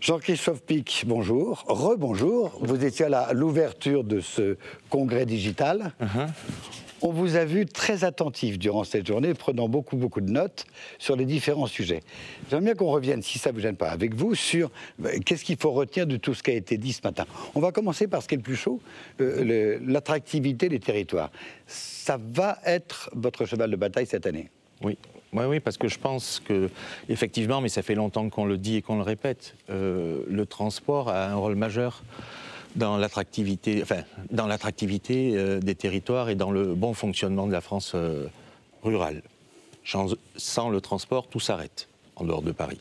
Jean-Christophe Pic, bonjour. Rebonjour. Vous étiez à l'ouverture de ce congrès digital. On vous a vu très attentif durant cette journée, prenant beaucoup de notes sur les différents sujets. J'aimerais bien qu'on revienne, si ça ne vous gêne pas, avec vous, sur qu'est-ce qu'il faut retenir de tout ce qui a été dit ce matin. On va commencer par ce qui est le plus chaud, l'attractivité des territoires. Ça va être votre cheval de bataille cette année? Oui. Oui, parce que je pense que, effectivement, mais ça fait longtemps qu'on le dit et qu'on le répète, le transport a un rôle majeur dans l'attractivité, des territoires et dans le bon fonctionnement de la France rurale. Sans le transport, tout s'arrête en dehors de Paris.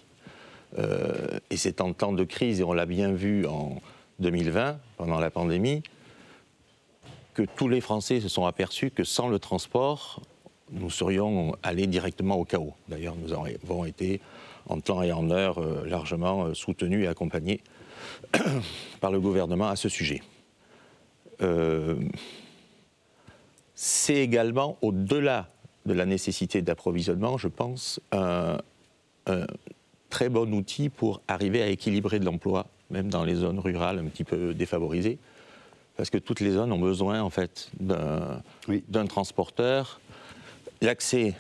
Et c'est en temps de crise, et on l'a bien vu en 2020, pendant la pandémie, que tous les Français se sont aperçus que sans le transport, nous serions allés directement au chaos. D'ailleurs, nous avons été, en temps et en heure, largement soutenus et accompagnés par le gouvernement à ce sujet. C'est également, au-delà de la nécessité d'approvisionnement, je pense, un très bon outil pour arriver à équilibrer de l'emploi, même dans les zones rurales un petit peu défavorisées, parce que toutes les zones ont besoin, en fait, d'un transporteur. L'accès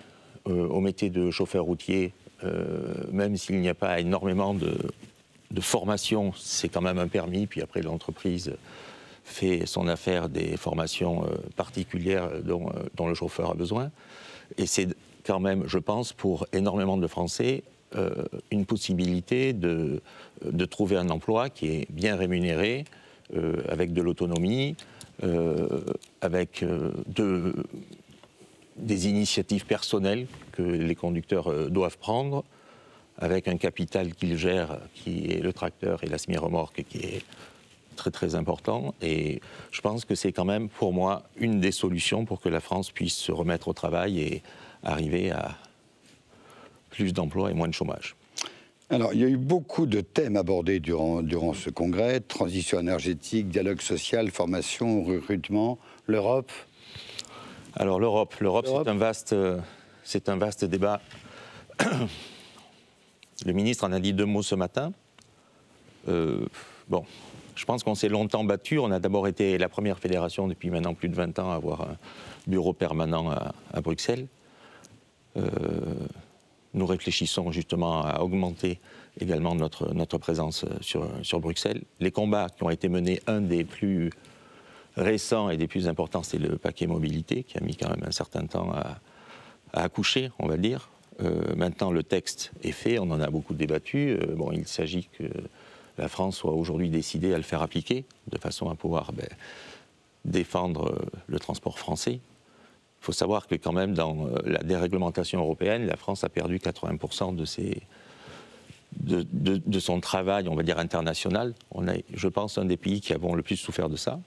au métier de chauffeur routier, même s'il n'y a pas énormément de formation, c'est quand même un permis, puis après l'entreprise fait son affaire des formations particulières dont le chauffeur a besoin. Et c'est quand même, je pense, pour énormément de Français, une possibilité de trouver un emploi qui est bien rémunéré, avec de l'autonomie, avec des initiatives personnelles que les conducteurs doivent prendre, avec un capital qu'ils gèrent, qui est le tracteur et la semi-remorque, qui est très important. Et je pense que c'est quand même, pour moi, une des solutions pour que la France puisse se remettre au travail et arriver à plus d'emplois et moins de chômage. Alors, il y a eu beaucoup de thèmes abordés durant ce congrès, transition énergétique, dialogue social, formation, recrutement, l'Europe. Alors l'Europe, c'est un vaste débat. Le ministre en a dit 2 mots ce matin. Bon, je pense qu'on s'est longtemps battu. On a d'abord été la première fédération depuis maintenant plus de 20 ans à avoir un bureau permanent à Bruxelles. Nous réfléchissons justement à augmenter également notre présence sur Bruxelles. Les combats qui ont été menés, un des plus récents et des plus importants, c'est le paquet mobilité, qui a mis quand même un certain temps à accoucher, on va dire. Maintenant, le texte est fait, on en a beaucoup débattu. Il s'agit que la France soit aujourd'hui décidée à le faire appliquer, de façon à pouvoir défendre le transport français. Il faut savoir que quand même, dans la déréglementation européenne, la France a perdu 80% de son travail, on va dire, international. On est, je pense, un des pays qui avons le plus souffert de ça.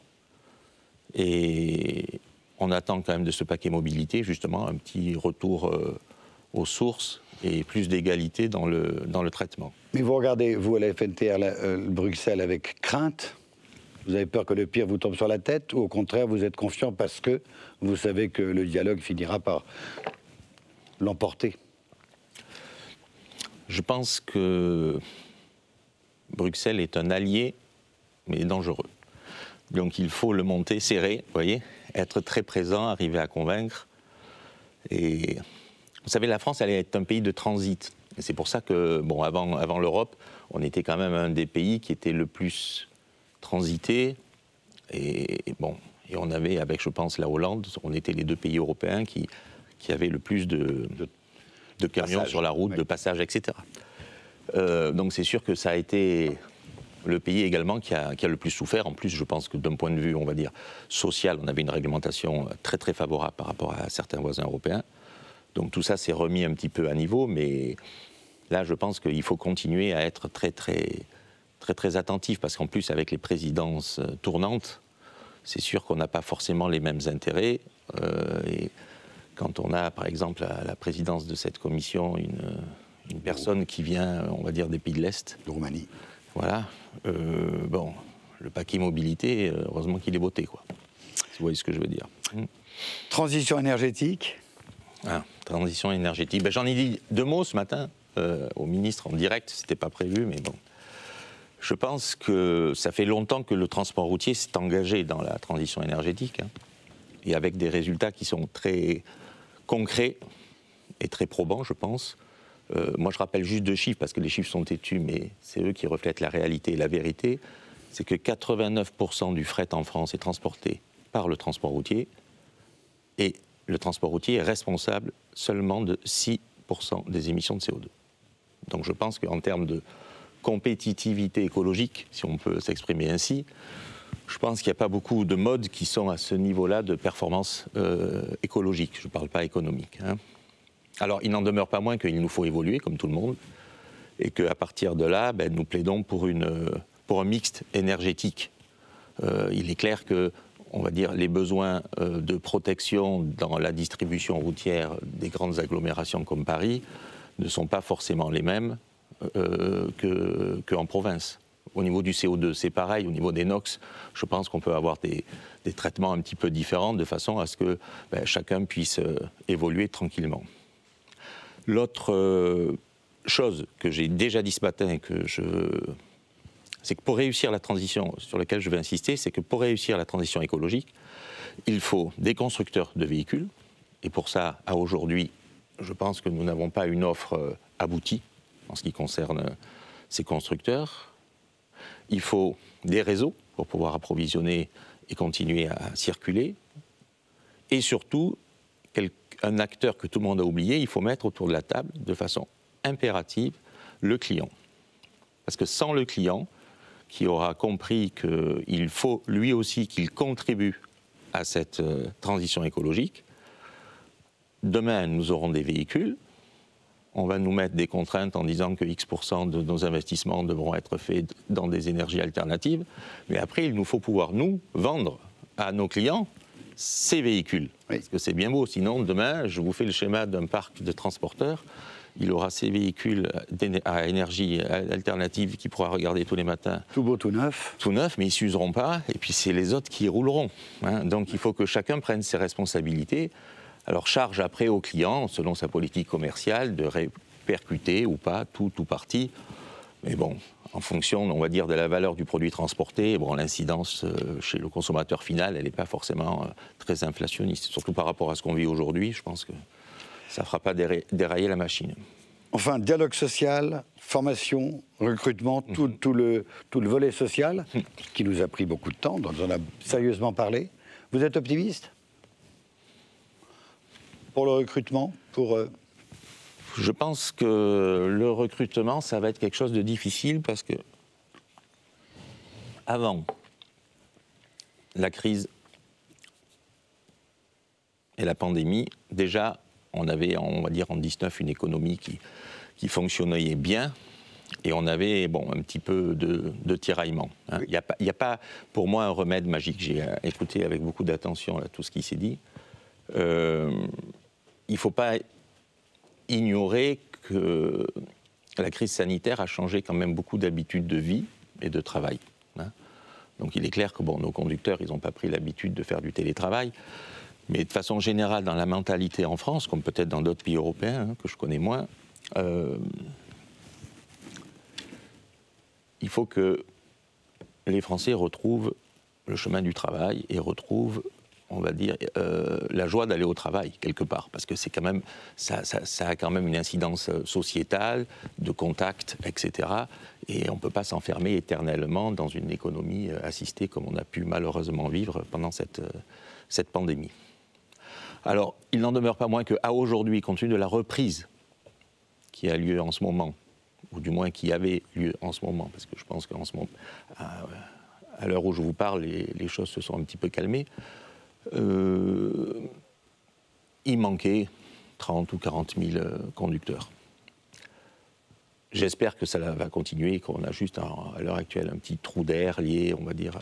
Et on attend quand même de ce paquet mobilité, justement, un petit retour aux sources et plus d'égalité dans le traitement. Mais vous regardez, vous, à la FNTR, Bruxelles, avec crainte? Vous avez peur que le pire vous tombe sur la tête? Ou au contraire, vous êtes confiant parce que vous savez que le dialogue finira par l'emporter? Je pense que Bruxelles est un allié, mais dangereux. Donc il faut le monter serré, vous voyez, être très présent, arriver à convaincre. Et vous savez, la France, elle est un pays de transit. C'est pour ça que, bon, avant l'Europe, on était quand même un des pays qui était le plus transité. Et on avait, avec, je pense, la Hollande, on était les 2 pays européens qui avaient le plus de camions sur la route, de passage, etc. Donc c'est sûr que ça a été le pays également qui a le plus souffert. En plus, je pense que d'un point de vue, on va dire, social, on avait une réglementation très très favorable par rapport à certains voisins européens. Donc tout ça s'est remis un petit peu à niveau, mais là, je pense qu'il faut continuer à être très très attentif, parce qu'en plus, avec les présidences tournantes, c'est sûr qu'on n'a pas forcément les mêmes intérêts. Et quand on a, par exemple, à la présidence de cette commission une personne qui vient, on va dire, des pays de l'Est. De Roumanie. Voilà. Le paquet mobilité, heureusement qu'il est voté, quoi. Si vous voyez ce que je veux dire. Transition énergétique. Transition énergétique. Ben, j'en ai dit 2 mots ce matin au ministre en direct, c'était pas prévu, mais bon. Je pense que ça fait longtemps que le transport routier s'est engagé dans la transition énergétique, et avec des résultats qui sont très concrets et très probants, je pense. Moi, je rappelle juste 2 chiffres, parce que les chiffres sont têtus, mais c'est eux qui reflètent la réalité et la vérité. C'est que 89% du fret en France est transporté par le transport routier, et le transport routier est responsable seulement de 6% des émissions de CO2. Donc je pense qu'en termes de compétitivité écologique, si on peut s'exprimer ainsi, je pense qu'il n'y a pas beaucoup de modes qui sont à ce niveau-là de performance écologique. Je ne parle pas économique. Alors, il n'en demeure pas moins qu'il nous faut évoluer, comme tout le monde, et qu'à partir de là, nous plaidons pour un mixte énergétique. Il est clair que, on va dire, les besoins de protection dans la distribution routière des grandes agglomérations comme Paris ne sont pas forcément les mêmes qu'en province. Au niveau du CO2, c'est pareil. Au niveau des NOx, je pense qu'on peut avoir des traitements un petit peu différents de façon à ce que chacun puisse évoluer tranquillement. L'autre chose que j'ai déjà dit ce matin, c'est que pour réussir la transition, sur laquelle je vais insister, c'est que pour réussir la transition écologique, il faut des constructeurs de véhicules. Et pour ça, à aujourd'hui, je pense que nous n'avons pas une offre aboutie en ce qui concerne ces constructeurs. Il faut des réseaux pour pouvoir approvisionner et continuer à circuler. Et surtout, un acteur que tout le monde a oublié, il faut mettre autour de la table de façon impérative le client. Parce que sans le client, qui aura compris qu'il faut lui aussi qu'il contribue à cette transition écologique, demain nous aurons des véhicules, on va nous mettre des contraintes en disant que X% de nos investissements devront être faits dans des énergies alternatives, mais après il nous faut pouvoir nous vendre à nos clients ces véhicules. Oui. Parce que c'est bien beau, sinon demain, je vous fais le schéma d'un parc de transporteurs, il aura ces véhicules à énergie alternative qu'il pourra regarder tous les matins. Tout beau, tout neuf. Tout neuf, mais ils ne s'useront pas, et puis c'est les autres qui rouleront. Donc il faut que chacun prenne ses responsabilités. Alors charge après au client, selon sa politique commerciale, de répercuter ou pas tout ou partie. Mais bon, en fonction, on va dire, de la valeur du produit transporté, l'incidence chez le consommateur final, elle n'est pas forcément très inflationniste. Surtout par rapport à ce qu'on vit aujourd'hui, je pense que ça ne fera pas dérailler la machine. Enfin, dialogue social, formation, recrutement, tout le volet social, qui nous a pris beaucoup de temps, dont on a sérieusement parlé. Vous êtes optimiste pour le recrutement, Je pense que le recrutement, ça va être quelque chose de difficile parce que avant la crise et la pandémie, déjà, on avait, on va dire, en 2019, une économie qui fonctionnait bien et on avait un petit peu de tiraillement. Il n'y a pas, pour moi, un remède magique. J'ai écouté avec beaucoup d'attention tout ce qui s'est dit. Il ne faut pas ignorer que la crise sanitaire a changé quand même beaucoup d'habitudes de vie et de travail. Donc il est clair que nos conducteurs, ils n'ont pas pris l'habitude de faire du télétravail. Mais de façon générale, dans la mentalité en France, comme peut-être dans d'autres pays européens, que je connais moins, il faut que les Français retrouvent le chemin du travail et retrouvent on va dire, la joie d'aller au travail, quelque part, parce que c'est quand même, ça a quand même une incidence sociétale, de contact, etc. Et on ne peut pas s'enfermer éternellement dans une économie assistée comme on a pu malheureusement vivre pendant cette pandémie. Alors, il n'en demeure pas moins qu'à aujourd'hui, compte tenu de la reprise qui a lieu en ce moment, ou du moins qui avait lieu en ce moment, parce que je pense qu'en ce moment, à l'heure où je vous parle, les choses se sont un petit peu calmées, il manquait 30 ou 40 000 conducteurs. J'espère que ça va continuer, qu'on a juste à l'heure actuelle un petit trou d'air lié, on va dire,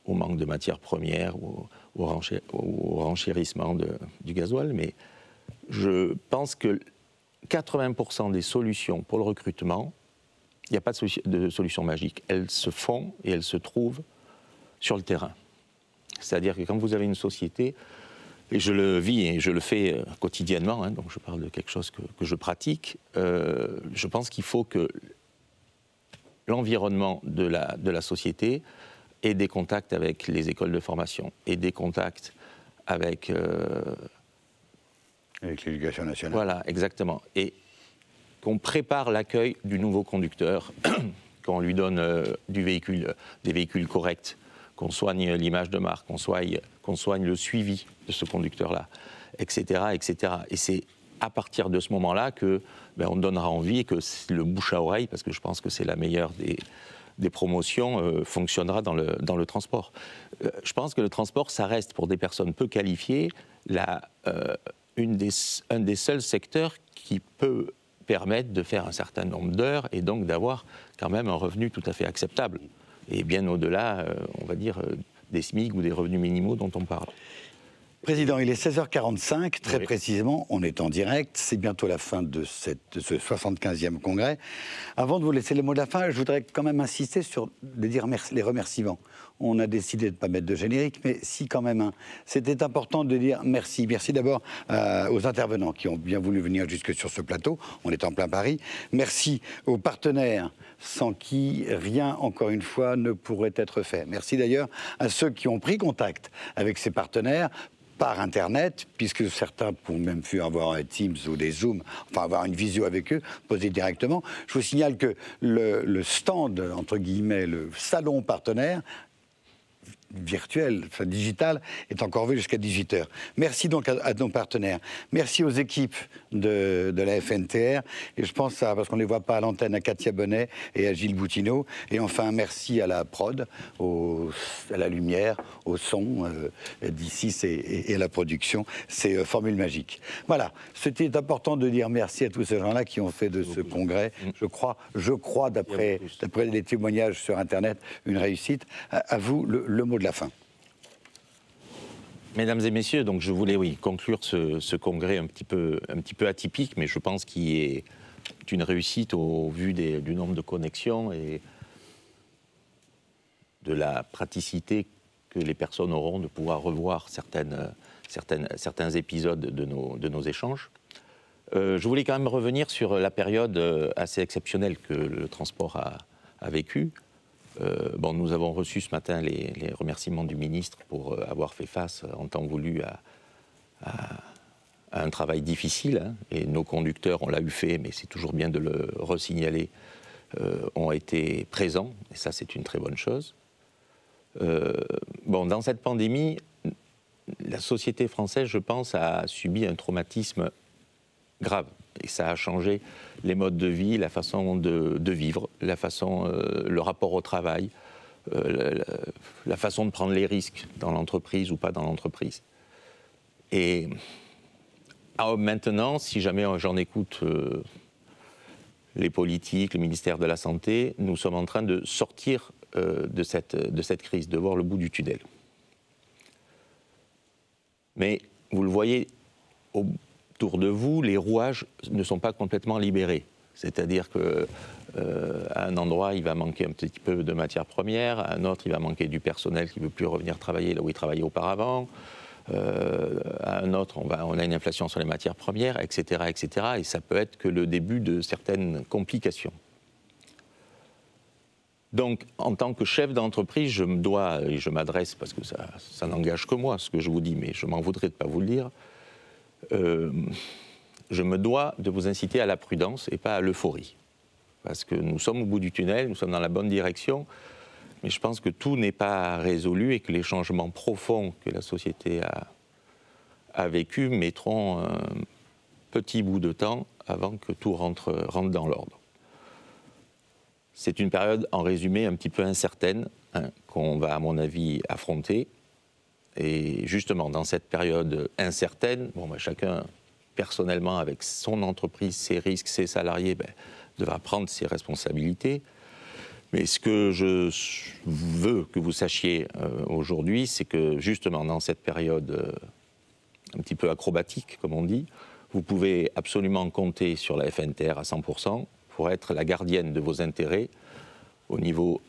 au manque de matières premières ou au renchérissement du gasoil. Mais je pense que 80% des solutions pour le recrutement, il n'y a pas de solution magique. Elles se font et elles se trouvent sur le terrain. C'est-à-dire que quand vous avez une société, et je le vis et je le fais quotidiennement, hein, donc je parle de quelque chose que je pratique, je pense qu'il faut que l'environnement de la société ait des contacts avec les écoles de formation, ait des contacts avec l'éducation nationale. Voilà, exactement. Et qu'on prépare l'accueil du nouveau conducteur, qu'on lui donne des véhicules corrects, qu'on soigne l'image de marque, qu'on soigne le suivi de ce conducteur-là, etc., etc. Et c'est à partir de ce moment-là que on donnera envie et que le bouche à oreille, parce que je pense que c'est la meilleure des promotions, fonctionnera dans le transport. Je pense que le transport, ça reste pour des personnes peu qualifiées un des seuls secteurs qui peut permettre de faire un certain nombre d'heures et donc d'avoir quand même un revenu tout à fait acceptable. Et bien au-delà, on va dire, des SMIC ou des revenus minimaux dont on parle. Président, il est 16h45, très oui. précisément, on est en direct, c'est bientôt la fin de ce 75e congrès. Avant de vous laisser le mot de la fin, je voudrais quand même insister sur les remerciements. On a décidé de ne pas mettre de générique, mais si quand même, c'était important de dire merci. Merci d'abord aux intervenants qui ont bien voulu venir jusque sur ce plateau, on est en plein Paris. Merci aux partenaires, sans qui rien, encore une fois, ne pourrait être fait. Merci d'ailleurs à ceux qui ont pris contact avec ces partenaires, par Internet, puisque certains pourront même avoir un Teams ou des Zooms, enfin avoir une visio avec eux, poser directement. Je vous signale que le stand, entre guillemets, le salon partenaire, virtuel, enfin digital, est encore vu jusqu'à 18h. Merci donc à nos partenaires. Merci aux équipes de la FNTR. Et je pense, parce qu'on ne les voit pas à l'antenne, à Katia Bonnet et à Gilles Boutineau. Et enfin, merci à la prod, à la lumière, au son, d'ici et à la production. C'est Formule Magique. Voilà, c'était important de dire merci à tous ces gens-là qui ont fait de ce congrès, je crois d'après les témoignages sur Internet, une réussite. À vous, le mot de la fin. Mesdames et messieurs, donc je voulais conclure ce congrès un petit peu atypique, mais je pense qu'il est une réussite au vu du nombre de connexions et de la praticité que les personnes auront de pouvoir revoir certains épisodes de nos échanges. Je voulais quand même revenir sur la période assez exceptionnelle que le transport a vécue. Nous avons reçu ce matin les remerciements du ministre pour avoir fait face en temps voulu à un travail difficile. Hein, et nos conducteurs, on l'a eu fait, mais c'est toujours bien de le resignaler, ont été présents. Et ça, c'est une très bonne chose. Dans cette pandémie, la société française, je pense, a subi un traumatisme grave. Et ça a changé les modes de vie, la façon de vivre, le rapport au travail, la façon de prendre les risques dans l'entreprise ou pas dans l'entreprise. Et maintenant, si jamais j'en écoute les politiques, le ministère de la Santé, nous sommes en train de sortir de cette crise, de voir le bout du tunnel. Mais vous le voyez, autour de vous, les rouages ne sont pas complètement libérés. C'est-à-dire qu'à un endroit, il va manquer un petit peu de matières premières, à un autre, il va manquer du personnel qui ne veut plus revenir travailler là où il travaillait auparavant, à un autre, on a une inflation sur les matières premières, etc., etc. Et ça peut être que le début de certaines complications. Donc, en tant que chef d'entreprise, je me dois, et je m'adresse, parce que ça n'engage que moi, ce que je vous dis, mais je m'en voudrais de ne pas vous le dire, je me dois de vous inciter à la prudence et pas à l'euphorie. Parce que nous sommes au bout du tunnel, nous sommes dans la bonne direction, mais je pense que tout n'est pas résolu et que les changements profonds que la société a vécu mettront un petit bout de temps avant que tout rentre dans l'ordre. C'est une période, en résumé, un petit peu incertaine, hein, qu'on va, à mon avis, affronter. Et justement, dans cette période incertaine, chacun, personnellement, avec son entreprise, ses risques, ses salariés, devra prendre ses responsabilités. Mais ce que je veux que vous sachiez aujourd'hui, c'est que, justement, dans cette période un petit peu acrobatique, comme on dit, vous pouvez absolument compter sur la FNTR à 100%, pour être la gardienne de vos intérêts au niveau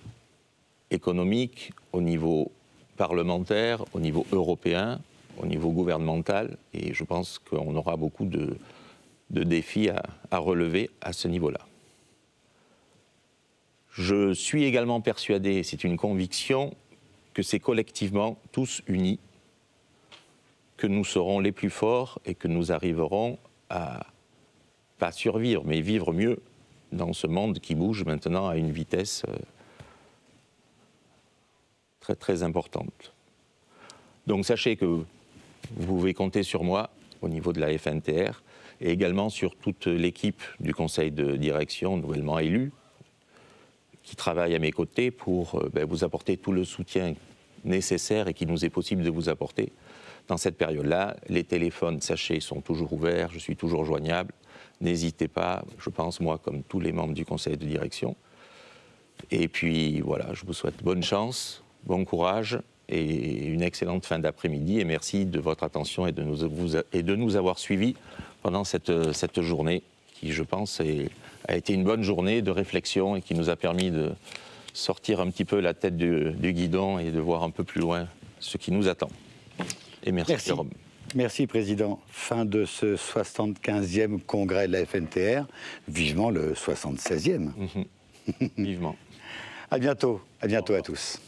économique, au niveau parlementaire, au niveau européen, au niveau gouvernemental. Et je pense qu'on aura beaucoup de défis à relever à ce niveau-là. Je suis également persuadé, c'est une conviction, que c'est collectivement, tous unis, que nous serons les plus forts et que nous arriverons à, pas survivre, mais vivre mieux dans ce monde qui bouge maintenant à une vitesse très très importante. Donc sachez que vous pouvez compter sur moi au niveau de la FNTR et également sur toute l'équipe du conseil de direction nouvellement élue qui travaille à mes côtés pour vous apporter tout le soutien nécessaire et qui nous est possible de vous apporter dans cette période-là. Les téléphones, sachez, sont toujours ouverts, je suis toujours joignable. N'hésitez pas, je pense, moi, comme tous les membres du conseil de direction. Et puis, voilà, je vous souhaite bonne chance, bon courage et une excellente fin d'après-midi. Et merci de votre attention et de nous avoir suivis pendant cette journée qui, je pense, a été une bonne journée de réflexion et qui nous a permis de sortir un petit peu la tête du guidon et de voir un peu plus loin ce qui nous attend. Et merci. Jérôme. Merci, Président. Fin de ce 75e congrès de la FNTR. Vivement le 76e. Vivement. À bientôt à tous.